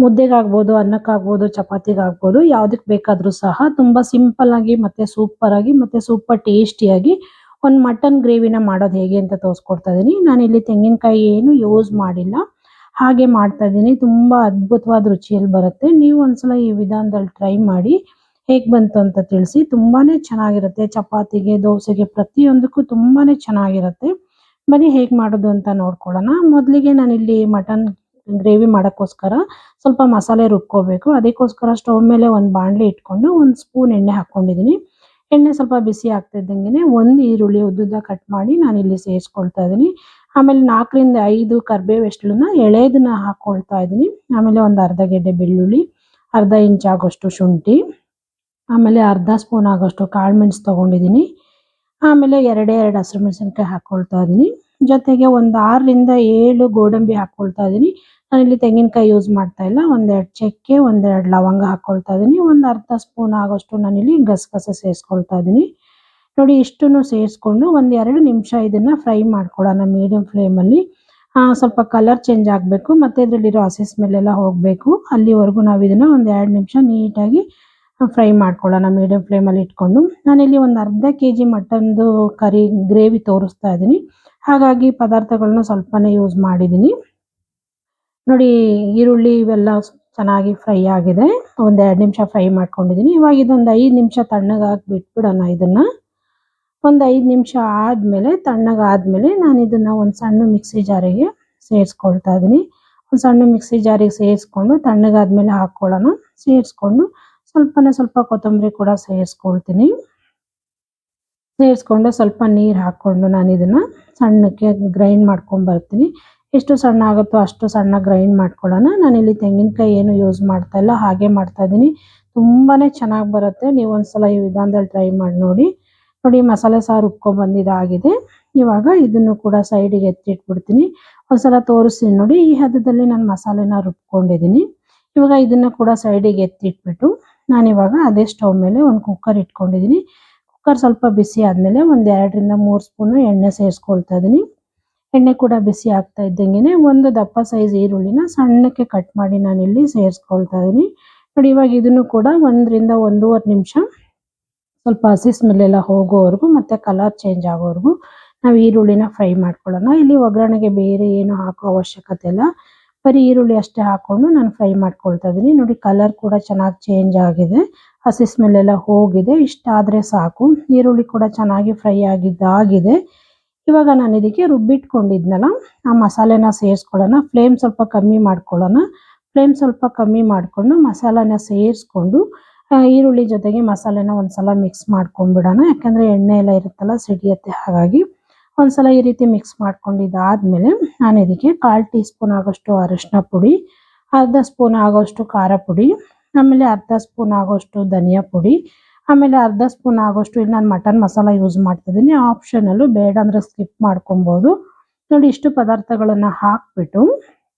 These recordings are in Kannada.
ಮುದ್ದೆಗಾಗ್ಬೋದು, ಅನ್ನಕ್ಕಾಗ್ಬೋದು, ಚಪಾತಿಗಾಗ್ಬೋದು, ಯಾವುದಕ್ಕೆ ಬೇಕಾದರೂ ಸಹ ತುಂಬ ಸಿಂಪಲ್ ಆಗಿ ಮತ್ತೆ ಸೂಪರ್ ಆಗಿ ಮತ್ತೆ ಸೂಪರ್ ಟೇಸ್ಟಿಯಾಗಿ ಒಂದು ಮಟನ್ ಗ್ರೇವಿನ ಮಾಡೋದು ಹೇಗೆ ಅಂತ ತೋರಿಸ್ಕೊಡ್ತಾ ಇದ್ದೀನಿ. ನಾನಿಲ್ಲಿ ತೆಂಗಿನಕಾಯಿ ಏನು ಯೂಸ್ ಮಾಡಿಲ್ಲ, ಹಾಗೆ ಮಾಡ್ತಾ ಇದ್ದೀನಿ. ತುಂಬ ಅದ್ಭುತವಾದ ರುಚಿಯಲ್ಲಿ ಬರುತ್ತೆ. ನೀವು ಒಂದ್ಸಲ ಈ ವಿಧಾನದಲ್ಲಿ ಟ್ರೈ ಮಾಡಿ ಹೇಗೆ ಬಂತು ಅಂತ ತಿಳಿಸಿ. ತುಂಬಾನೇ ಚೆನ್ನಾಗಿರುತ್ತೆ. ಚಪಾತಿಗೆ, ದೋಸೆಗೆ ಪ್ರತಿಯೊಂದಕ್ಕೂ ತುಂಬಾನೇ ಚೆನ್ನಾಗಿರುತ್ತೆ. ಬನ್ನಿ ಹೇಗೆ ಮಾಡೋದು ಅಂತ ನೋಡ್ಕೊಳ್ಳೋಣ. ಮೊದಲಿಗೆ ನಾನಿಲ್ಲಿ ಮಟನ್ ಗ್ರೇವಿ ಮಾಡೋಕ್ಕೋಸ್ಕರ ಸ್ವಲ್ಪ ಮಸಾಲೆ ರುಬ್ಕೋಬೇಕು. ಅದಕ್ಕೋಸ್ಕರ ಸ್ಟವ್ ಮೇಲೆ ಒಂದು ಬಾಣಲಿ ಇಟ್ಕೊಂಡು 1 ಸ್ಪೂನ್ ಎಣ್ಣೆ ಹಾಕ್ಕೊಂಡಿದ್ದೀನಿ. ಎಣ್ಣೆ ಸ್ವಲ್ಪ ಬಿಸಿ ಆಗ್ತಾ ಇದ್ದಂಗೆ ಒಂದು ಈರುಳ್ಳಿ ಉದ್ದುದ್ದ ಕಟ್ ಮಾಡಿ ನಾನಿಲ್ಲಿ ಸೇರಿಸ್ಕೊಳ್ತಾ ಇದ್ದೀನಿ. ಆಮೇಲೆ 4 ರಿಂದ 5 ಕರಿಬೇವು ಎಸ್ಳನ್ನ ಎಳೆದನ್ನ ಹಾಕ್ಕೊಳ್ತಾ ಇದ್ದೀನಿ. ಆಮೇಲೆ ಒಂದು ಅರ್ಧ ಗೆಡ್ಡೆ ಬೆಳ್ಳುಳ್ಳಿ, ಅರ್ಧ ಇಂಚ್ ಆಗೋಷ್ಟು ಶುಂಠಿ, ಆಮೇಲೆ ಅರ್ಧ ಸ್ಪೂನ್ ಆಗೋಷ್ಟು ಕಾಳುಮೆಣಸು ತಗೊಂಡಿದ್ದೀನಿ. ಆಮೇಲೆ 2 ಹಸಿರುಮೆಣಸಿನಕಾಯಿ ಹಾಕ್ಕೊಳ್ತಾ ಇದ್ದೀನಿ. ಜೊತೆಗೆ ಒಂದು 6 ರಿಂದ 7 ಗೋಡಂಬಿ ಹಾಕ್ಕೊಳ್ತಾ ಇದ್ದೀನಿ. ನಾನಿಲ್ಲಿ ತೆಂಗಿನಕಾಯಿ ಯೂಸ್ ಮಾಡ್ತಾ ಇಲ್ಲ. 1 ಚಕ್ಕೆ, 1 ಲವಂಗ ಹಾಕ್ಕೊಳ್ತಾ ಇದ್ದೀನಿ. ಒಂದು ಅರ್ಧ ಸ್ಪೂನ್ ಆಗೋಷ್ಟು ನಾನಿಲ್ಲಿ ಗಸಗಸೆ ಸೇರಿಸ್ಕೊಳ್ತಾ ಇದ್ದೀನಿ. ನೋಡಿ ಇಷ್ಟನ್ನು ಸೇರಿಸ್ಕೊಂಡು ಒಂದು 2 ನಿಮಿಷ ಇದನ್ನು ಫ್ರೈ ಮಾಡ್ಕೊಳ್ಳೋಣ ಮೀಡಿಯಂ ಫ್ಲೇಮಲ್ಲಿ. ಸ್ವಲ್ಪ ಕಲರ್ ಚೇಂಜ್ ಆಗಬೇಕು ಮತ್ತು ಇದರಲ್ಲಿರೋ ಹಸಿ ಸ್ಮೆಲ್ ಎಲ್ಲ ಹೋಗಬೇಕು. ಅಲ್ಲಿವರೆಗೂ ನಾವು ಇದನ್ನು ಒಂದು 2 ನಿಮಿಷ ನೀಟಾಗಿ ಫ್ರೈ ಮಾಡ್ಕೊಳ್ಳೋಣ ಮೀಡಿಯಂ ಫ್ಲೇಮಲ್ಲಿ ಇಟ್ಕೊಂಡು. ನಾನಿಲ್ಲಿ ಒಂದು ಅರ್ಧ ಕೆಜಿ ಮಟನ್ದು ಗ್ರೇವಿ ತೋರಿಸ್ತಾ ಇದ್ದೀನಿ, ಹಾಗಾಗಿ ಪದಾರ್ಥಗಳನ್ನ ಸ್ವಲ್ಪನೇ ಯೂಸ್ ಮಾಡಿದ್ದೀನಿ. ನೋಡಿ ಈರುಳ್ಳಿ ಇವೆಲ್ಲ ಚೆನ್ನಾಗಿ ಫ್ರೈ ಆಗಿದೆ. ಒಂದು 2 ನಿಮಿಷ ಫ್ರೈ ಮಾಡ್ಕೊಂಡಿದ್ದೀನಿ. ಇವಾಗ ಇದೊಂದು 5 ನಿಮಿಷ ತಣ್ಣಗಾಗಿ ಬಿಟ್ಬಿಡೋಣ. ಇದನ್ನು ಒಂದು 5 ನಿಮಿಷ ಆದಮೇಲೆ ತಣ್ಣಗಾದ್ಮೇಲೆ ನಾನು ಇದನ್ನು ಒಂದು ಸಣ್ಣ ಮಿಕ್ಸಿ ಜಾರಿಗೆ ಸೇರಿಸ್ಕೊಳ್ತಾ ಇದ್ದೀನಿ. ಒಂದು ಸಣ್ಣ ಮಿಕ್ಸಿ ಜಾರಿಗೆ ಸೇರಿಸ್ಕೊಂಡು ತಣ್ಣಗಾದ್ಮೇಲೆ ಹಾಕ್ಕೊಳ್ಳೋಣ. ಸೇರಿಸ್ಕೊಂಡು ಸ್ವಲ್ಪ ಕೊತ್ತಂಬರಿ ಕೂಡ ಸೇರಿಸ್ಕೊಳ್ತೀನಿ. ಸೇರಿಸ್ಕೊಂಡು ಸ್ವಲ್ಪ ನೀರು ಹಾಕ್ಕೊಂಡು ನಾನು ಇದನ್ನು ಸಣ್ಣಕ್ಕೆ ಗ್ರೈಂಡ್ ಮಾಡ್ಕೊಂಡು ಬರ್ತೀನಿ. ಎಷ್ಟು ಸಣ್ಣ ಆಗುತ್ತೋ ಅಷ್ಟು ಸಣ್ಣ ಗ್ರೈಂಡ್ ಮಾಡ್ಕೊಳ್ಳೋಣ. ನಾನಿಲ್ಲಿ ತೆಂಗಿನಕಾಯಿ ಏನು ಯೂಸ್ ಮಾಡ್ತಾ ಇಲ್ಲ, ಹಾಗೆ ಮಾಡ್ತಾ ಇದ್ದೀನಿ. ತುಂಬಾ ಚೆನ್ನಾಗಿ ಬರುತ್ತೆ. ನೀವು ಒಂದ್ಸಲ ಈ ವಿಧಾನದಲ್ಲಿ ಟ್ರೈ ಮಾಡಿ ನೋಡಿ. ನೋಡಿ ಮಸಾಲೆ ಸಾರು ರುಬ್ಕೊಂಡ್ಬಂದಿದ್ದಾಗಿದೆ. ಇವಾಗ ಇದನ್ನು ಕೂಡ ಸೈಡಿಗೆ ಎತ್ತಿಟ್ಬಿಡ್ತೀನಿ. ಒಂದ್ಸಲ ತೋರಿಸ್ತೀನಿ ನೋಡಿ. ಈ ಹದದಲ್ಲಿ ನಾನು ಮಸಾಲೆನ ರುಬ್ಕೊಂಡಿದ್ದೀನಿ. ಇವಾಗ ಇದನ್ನು ಕೂಡ ಸೈಡಿಗೆ ಎತ್ತಿಟ್ಬಿಟ್ಟು ನಾನಿವಾಗ ಅದೇ ಸ್ಟವ್ ಮೇಲೆ ಒಂದು ಕುಕ್ಕರ್ ಇಟ್ಕೊಂಡಿದ್ದೀನಿ. ಕುಕ್ಕರ್ ಸ್ವಲ್ಪ ಬಿಸಿ ಆದಮೇಲೆ ಒಂದು 2 ರಿಂದ 3 ಸ್ಪೂನು ಎಣ್ಣೆ ಸೇರಿಸ್ಕೊಳ್ತಾ ಇದ್ದೀನಿ. ಎಣ್ಣೆ ಕೂಡ ಬಿಸಿ ಆಗ್ತಾ ಇದ್ದಂಗೆ ಒಂದು ದಪ್ಪ ಸೈಜ್ ಈರುಳ್ಳಿನ ಸಣ್ಣಕ್ಕೆ ಕಟ್ ಮಾಡಿ ನಾನಿಲ್ಲಿ ಸೇರಿಸ್ಕೊಳ್ತಾ ಇದ್ದೀನಿ. ನೋಡಿ ಇವಾಗ ಇದನ್ನು ಕೂಡ 1 ರಿಂದ 1.5 ನಿಮಿಷ ಸ್ವಲ್ಪ ಹಸಿ ಸ್ಮೆಲ್ ಎಲ್ಲ ಹೋಗೋವರೆಗೂ ಮತ್ತು ಕಲರ್ ಚೇಂಜ್ ಆಗೋವರೆಗೂ ನಾವು ಈರುಳ್ಳಿನ ಫ್ರೈ ಮಾಡ್ಕೊಳ್ಳೋಣ. ಇಲ್ಲಿ ಒಗ್ಗರಣೆಗೆ ಬೇರೆ ಏನು ಹಾಕೋ ಅವಶ್ಯಕತೆ ಇಲ್ಲ, ಬರೀ ಈರುಳ್ಳಿ ಅಷ್ಟೇ ಹಾಕ್ಕೊಂಡು ನಾನು ಫ್ರೈ ಮಾಡ್ಕೊಳ್ತಾ ಇದ್ದೀನಿ. ನೋಡಿ ಕಲರ್ ಕೂಡ ಚೆನ್ನಾಗಿ ಚೇಂಜ್ ಆಗಿದೆ, ಹಸಿ ಸ್ಮೆಲ್ ಎಲ್ಲ ಹೋಗಿದೆ. ಇಷ್ಟಾದರೆ ಸಾಕು. ಈರುಳ್ಳಿ ಕೂಡ ಚೆನ್ನಾಗಿ ಫ್ರೈ ಆಗಿದೆ. ಇವಾಗ ನಾನು ಇದಕ್ಕೆ ರುಬ್ಬಿಟ್ಕೊಂಡಿದ್ನಲ್ಲ ಆ ಮಸಾಲೆನ ಸೇರಿಸ್ಕೊಳ್ಳೋಣ. ಫ್ಲೇಮ್ ಸ್ವಲ್ಪ ಕಮ್ಮಿ ಮಾಡ್ಕೊಳ್ಳೋಣ. ಫ್ಲೇಮ್ ಸ್ವಲ್ಪ ಕಮ್ಮಿ ಮಾಡಿಕೊಂಡು ಮಸಾಲಾನ ಸೇರಿಸ್ಕೊಂಡು ಈರುಳ್ಳಿ ಜೊತೆಗೆ ಮಸಾಲೆನ ಒಂದ್ಸಲ ಮಿಕ್ಸ್ ಮಾಡ್ಕೊಂಡ್ಬಿಡೋಣ. ಯಾಕಂದರೆ ಎಣ್ಣೆ ಎಲ್ಲ ಇರುತ್ತಲ್ಲ ಸಿಡಿಯುತ್ತೆ. ಹಾಗಾಗಿ ಒಂದ್ಸಲ ಈ ರೀತಿ ಮಿಕ್ಸ್ ಮಾಡ್ಕೊಂಡಿದ್ದಾದಮೇಲೆ ನಾನು ಇದಕ್ಕೆ 1/4 ಟೀ ಸ್ಪೂನ್ ಆಗೋಷ್ಟು ಅರಿಶಿನ ಪುಡಿ, ಅರ್ಧ ಸ್ಪೂನ್ ಆಗೋಷ್ಟು ಖಾರ ಪುಡಿ, ಆಮೇಲೆ ಅರ್ಧ ಸ್ಪೂನ್ ಆಗೋಷ್ಟು ಧನಿಯಾ ಪುಡಿ, ಆಮೇಲೆ ಅರ್ಧ ಸ್ಪೂನ್ ಆಗೋಷ್ಟು ಇಲ್ಲಿ ನಾನು ಮಟನ್ ಮಸಾಲ ಯೂಸ್ ಮಾಡ್ತಿದ್ದೀನಿ. ಆಪ್ಷನಲ್ಲು, ಬೇಡ ಅಂದರೆ ಸ್ಕಿಪ್ ಮಾಡ್ಕೊಬೋದು. ನೋಡಿ ಇಷ್ಟು ಪದಾರ್ಥಗಳನ್ನು ಹಾಕ್ಬಿಟ್ಟು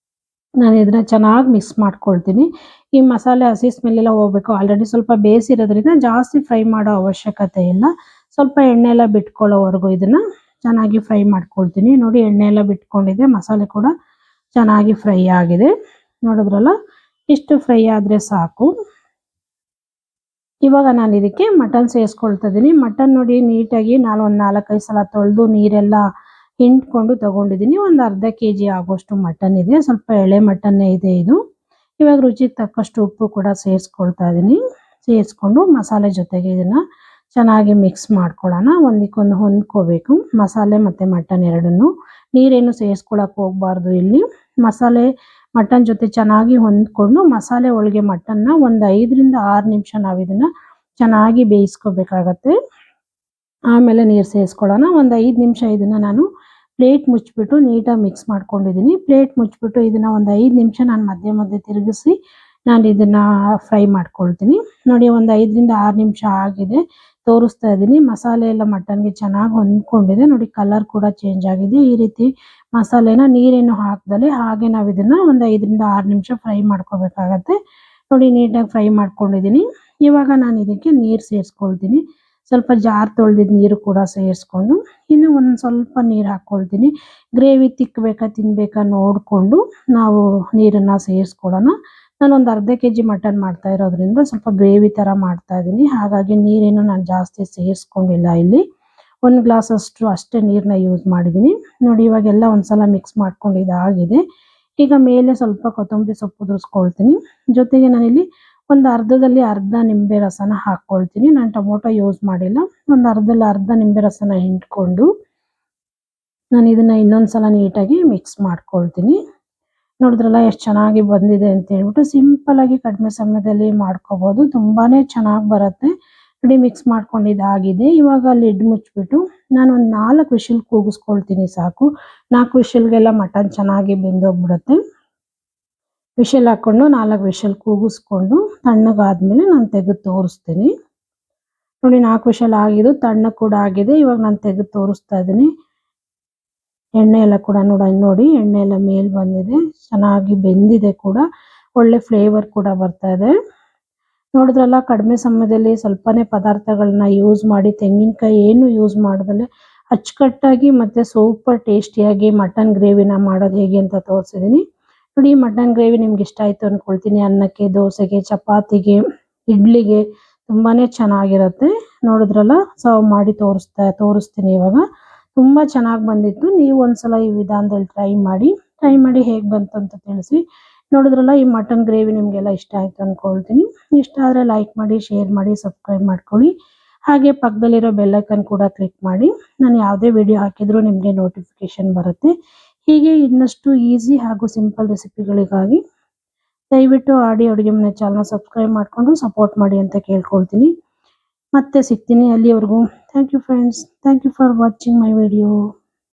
ನಾನು ಇದನ್ನ ಚೆನ್ನಾಗಿ ಮಿಕ್ಸ್ ಮಾಡ್ಕೊಳ್ತೀನಿ. ಈ ಮಸಾಲೆ ಹಸಿ ಸ್ಮೆಲ್ ಎಲ್ಲ ಹೋಗಬೇಕು. ಆಲ್ರೆಡಿ ಸ್ವಲ್ಪ ಬೇಯಿಸಿರೋದ್ರಿಂದ ಜಾಸ್ತಿ ಫ್ರೈ ಮಾಡೋ ಅವಶ್ಯಕತೆ ಇಲ್ಲ. ಸ್ವಲ್ಪ ಎಣ್ಣೆ ಎಲ್ಲ ಬಿಟ್ಕೊಳ್ಳೋವರೆಗೂ ಇದನ್ನು ಚೆನ್ನಾಗಿ ಫ್ರೈ ಮಾಡ್ಕೊಳ್ತೀನಿ. ನೋಡಿ ಎಣ್ಣೆ ಎಲ್ಲ ಬಿಟ್ಕೊಂಡಿದೆ, ಮಸಾಲೆ ಕೂಡ ಚೆನ್ನಾಗಿ ಫ್ರೈ ಆಗಿದೆ. ನೋಡಿದ್ರಲ್ಲ, ಇಷ್ಟು ಫ್ರೈ ಆದರೆ ಸಾಕು. ಇವಾಗ ನಾನು ಇದಕ್ಕೆ ಮಟನ್ ಸೇರಿಸ್ಕೊಳ್ತಾ ಇದ್ದೀನಿ. ಮಟನ್ ನೋಡಿ ನೀಟಾಗಿ ನಾನು ಒಂದು 4-5 ಸಲ ತೊಳೆದು ನೀರೆಲ್ಲ ಹಿಂಡ್ಕೊಂಡು ತೊಗೊಂಡಿದ್ದೀನಿ. ಒಂದು ಅರ್ಧ ಕೆಜಿ ಆಗೋಷ್ಟು ಮಟನ್ ಇದೆ. ಸ್ವಲ್ಪ ಎಳೆ ಮಟನ್ನೇ ಇದೆ ಇದು. ಇವಾಗ ರುಚಿಗೆ ತಕ್ಕಷ್ಟು ಉಪ್ಪು ಕೂಡ ಸೇರಿಸ್ಕೊಳ್ತಾ ಇದ್ದೀನಿ. ಸೇರಿಸ್ಕೊಂಡು ಮಸಾಲೆ ಜೊತೆಗೆ ಇದನ್ನು ಚೆನ್ನಾಗಿ ಮಿಕ್ಸ್ ಮಾಡ್ಕೊಳ್ಳೋಣ. ಒಂದಕ್ಕೊಂದು ಹೊಂದ್ಕೋಬೇಕು ಮಸಾಲೆ ಮತ್ತು ಮಟನ್ ಎರಡನ್ನೂ. ನೀರೇನು ಸೇರಿಸ್ಕೊಳಕ್ಕೆ ಹೋಗಬಾರ್ದು. ಇಲ್ಲಿ ಮಸಾಲೆ ಮಟನ್ ಜೊತೆ ಚೆನ್ನಾಗಿ ಹೊಂದ್ಕೊಂಡು ಮಸಾಲೆ ಒಳಗೆ ಮಟನ್ನ ಒಂದು 5 ರಿಂದ 6 ನಿಮಿಷ ನಾವು ಇದನ್ನು ಚೆನ್ನಾಗಿ ಬೇಯಿಸ್ಕೋಬೇಕಾಗತ್ತೆ. ಆಮೇಲೆ ನೀರು ಸೇರಿಸ್ಕೊಳ್ಳೋಣ. ಒಂದು 5 ನಿಮಿಷ ಇದನ್ನು ನಾನು ಪ್ಲೇಟ್ ಮುಚ್ಚಿಬಿಟ್ಟು ನೀಟಾಗಿ ಮಿಕ್ಸ್ ಮಾಡ್ಕೊಂಡಿದ್ದೀನಿ. ಪ್ಲೇಟ್ ಮುಚ್ಚಿಬಿಟ್ಟು ಇದನ್ನು ಒಂದು 5 ನಿಮಿಷ ನಾನು ಮಧ್ಯೆ ತಿರುಗಿಸಿ ನಾನು ಇದನ್ನು ಫ್ರೈ ಮಾಡ್ಕೊಳ್ತೀನಿ. ನೋಡಿ ಒಂದು 5 ರಿಂದ 6 ನಿಮಿಷ ಆಗಿದೆ, ತೋರಿಸ್ತಾ ಇದ್ದೀನಿ. ಮಸಾಲೆ ಎಲ್ಲ ಮಟನ್ಗೆ ಚೆನ್ನಾಗಿ ಹೊಂದ್ಕೊಂಡಿದೆ. ನೋಡಿ ಕಲರ್ ಕೂಡ ಚೇಂಜ್ ಆಗಿದೆ. ಈ ರೀತಿ ಮಸಾಲೆನ ನೀರೇನು ಹಾಕ್ದಲೆ ಹಾಗೆ ನಾವು ಇದನ್ನು ಒಂದು 5 ರಿಂದ 6 ನಿಮಿಷ ಫ್ರೈ ಮಾಡ್ಕೋಬೇಕಾಗತ್ತೆ. ನೋಡಿ ನೀಟಾಗಿ ಫ್ರೈ ಮಾಡ್ಕೊಂಡಿದ್ದೀನಿ. ಇವಾಗ ನಾನು ಇದಕ್ಕೆ ನೀರು ಸೇರಿಸ್ಕೊಳ್ತೀನಿ. ಸ್ವಲ್ಪ ಜಾರ್ ತೊಳೆದಿದ್ದ ನೀರು ಕೂಡ ಸೇರಿಸ್ಕೊಂಡು ಇನ್ನು ಒಂದು ಸ್ವಲ್ಪ ನೀರು ಹಾಕ್ಕೊಳ್ತೀನಿ. ಗ್ರೇವಿ ತಿಕ್ಕಬೇಕಾ ತಿನ್ನಬೇಕಾ ನೋಡಿಕೊಂಡು ನಾವು ನೀರನ್ನು ಸೇರಿಸ್ಕೊಳ್ಳೋಣ. ನಾನೊಂದು ಅರ್ಧ ಕೆಜಿ ಮಟನ್ ಮಾಡ್ತಾ ಇರೋದ್ರಿಂದ ಸ್ವಲ್ಪ ಗ್ರೇವಿ ಥರ ಮಾಡ್ತಾ ಇದ್ದೀನಿ. ಹಾಗಾಗಿ ನೀರೇನು ನಾನು ಜಾಸ್ತಿ ಸೇರಿಸ್ಕೊಂಡಿಲ್ಲ ಇಲ್ಲಿ. 1 ಗ್ಲಾಸ್ ಅಷ್ಟೇ ನೀರನ್ನ ಯೂಸ್ ಮಾಡಿದ್ದೀನಿ. ನೋಡಿ ಇವಾಗೆಲ್ಲ ಒಂದ್ಸಲ ಮಿಕ್ಸ್ ಮಾಡ್ಕೊಂಡು ಇದಾಗಿದೆ. ಈಗ ಮೇಲೆ ಸ್ವಲ್ಪ ಕೊತ್ತಂಬರಿ ಸೊಪ್ಪು ಉದುರಿಸ್ಕೊಳ್ತೀನಿ. ಜೊತೆಗೆ ನಾನಿಲ್ಲಿ ಒಂದು ಅರ್ಧದಲ್ಲಿ ಅರ್ಧ ನಿಂಬೆ ರಸನ ಹಾಕ್ಕೊಳ್ತೀನಿ. ನಾನು ಟೊಮೊಟೊ ಯೂಸ್ ಮಾಡಿಲ್ಲ. ಒಂದು ಅರ್ಧದಲ್ಲಿ ಅರ್ಧ ನಿಂಬೆ ರಸನ ಹಿಂಡ್ಕೊಂಡು ನಾನು ಇದನ್ನ ಇನ್ನೊಂದ್ಸಲ ನೀಟಾಗಿ ಮಿಕ್ಸ್ ಮಾಡ್ಕೊಳ್ತೀನಿ. ನೋಡಿದ್ರಲ್ಲ ಎಷ್ಟು ಚೆನ್ನಾಗಿ ಬಂದಿದೆ ಅಂತ ಹೇಳ್ಬಿಟ್ಟು ಸಿಂಪಲ್ ಆಗಿ ಕಡಿಮೆ ಸಮಯದಲ್ಲಿ ಮಾಡ್ಕೋಬಹುದು. ತುಂಬಾನೇ ಚೆನ್ನಾಗಿ ಬರುತ್ತೆ. ನೋಡಿ ಮಿಕ್ಸ್ ಮಾಡ್ಕೊಂಡಿದ್ದಾಗಿದೆ. ಇವಾಗ ಲಿಡ್ ಮುಚ್ಚಿಬಿಟ್ಟು ನಾನು ಒಂದು 4 ವಿಷಲ್ ಕೂಗಿಸ್ಕೊಳ್ತೀನಿ ಸಾಕು. 4 ವಿಷಲ್ಗೆಲ್ಲ ಮಟನ್ ಚೆನ್ನಾಗಿ ಬೆಂದೋಗ್ಬಿಡುತ್ತೆ. ವಿಷಲ್ ಹಾಕೊಂಡು 4 ವಿಷಲ್ ಕೂಗಿಸ್ಕೊಂಡು ತಣ್ಣಗಾದ್ಮೇಲೆ ನಾನು ತೆಗೆದು ತೋರಿಸ್ತೀನಿ. ನೋಡಿ 4 ವಿಷಲ್ ಆಗಿದ್ದು ತಣ್ಣ ಕೂಡ ಆಗಿದೆ. ಇವಾಗ ನಾನು ತೆಗೆದು ತೋರಿಸ್ತಾ ಇದ್ದೀನಿ. ಎಣ್ಣೆ ಎಲ್ಲ ಕೂಡ ನೋಡಿ ಎಣ್ಣೆ ಎಲ್ಲ ಮೇಲ್ ಬಂದಿದೆ, ಚೆನ್ನಾಗಿ ಬೆಂದಿದೆ ಕೂಡ, ಒಳ್ಳೆ ಫ್ಲೇವರ್ ಕೂಡ ಬರ್ತಾ ಇದೆ. ನೋಡಿದ್ರಲ್ಲ ಕಡಿಮೆ ಸಮಯದಲ್ಲಿ ಸ್ವಲ್ಪನೇ ಪದಾರ್ಥಗಳನ್ನ ಯೂಸ್ ಮಾಡಿ, ತೆಂಗಿನಕಾಯಿ ಏನು ಯೂಸ್ ಮಾಡದಲ್ಲೇ ಅಚ್ಚುಕಟ್ಟಾಗಿ ಮತ್ತೆ ಸೂಪರ್ ಟೇಸ್ಟಿಯಾಗಿ ಮಟನ್ ಗ್ರೇವಿನ ಮಾಡೋದು ಹೇಗೆ ಅಂತ ತೋರಿಸಿದ್ದೀನಿ. ನೋಡಿ ಮಟನ್ ಗ್ರೇವಿ ನಿಮ್ಗೆ ಇಷ್ಟ ಆಯ್ತು ಅನ್ಕೊಳ್ತೀನಿ. ಅನ್ನಕ್ಕೆ, ದೋಸೆಗೆ, ಚಪಾತಿಗೆ, ಇಡ್ಲಿಗೆ ತುಂಬಾನೇ ಚೆನ್ನಾಗಿರುತ್ತೆ. ನೋಡಿದ್ರಲ್ಲ ಸರ್ವ್ ಮಾಡಿ ತೋರಿಸ್ತೀನಿ ಇವಾಗ. ತುಂಬಾ ಚೆನ್ನಾಗಿ ಬಂದಿತ್ತು. ನೀವು ಒಂದ್ಸಲ ಈ ವಿಧಾನದಲ್ಲಿ ಟ್ರೈ ಮಾಡಿ ಹೇಗೆ ಬಂತು ಅಂತ ತಿಳಿಸಿ. ನೋಡಿದ್ರಲ್ಲ ಈ ಮಟನ್ ಗ್ರೇವಿ ನಿಮಗೆಲ್ಲ ಇಷ್ಟ ಆಯ್ತು ಅನ್ಕೊಳ್ತೀನಿ. ಇಷ್ಟ ಆದರೆ ಲೈಕ್ ಮಾಡಿ, ಶೇರ್ ಮಾಡಿ, ಸಬ್ಸ್ಕ್ರೈಬ್ ಮಾಡ್ಕೊಳ್ಳಿ. ಹಾಗೆ ಪಕ್ಕದಲ್ಲಿರೋ ಬೆಲ್ ಐಕಾನ್ ಕೂಡ ಕ್ಲಿಕ್ ಮಾಡಿ. ನಾನು ಯಾವುದೇ ವಿಡಿಯೋ ಹಾಕಿದ್ರೂ ನಿಮಗೆ ನೋಟಿಫಿಕೇಶನ್ ಬರುತ್ತೆ. ಹೀಗೆ ಇನ್ನಷ್ಟು ಈಸಿ ಹಾಗೂ ಸಿಂಪಲ್ ರೆಸಿಪಿಗಳಿಗಾಗಿ ದಯವಿಟ್ಟು ಅಡುಗೆ ಮನೆ ಚಾನಲ್ ಸಬ್ಸ್ಕ್ರೈಬ್ ಮಾಡಿಕೊಂಡು ಸಪೋರ್ಟ್ ಮಾಡಿ ಅಂತ ಕೇಳ್ಕೊಳ್ತೀನಿ. ಮತ್ತೆ ಸಿಗ್ತೀನಿ. ಅಲ್ಲಿವರೆಗೂ thank you friends. Thank you for watching my video.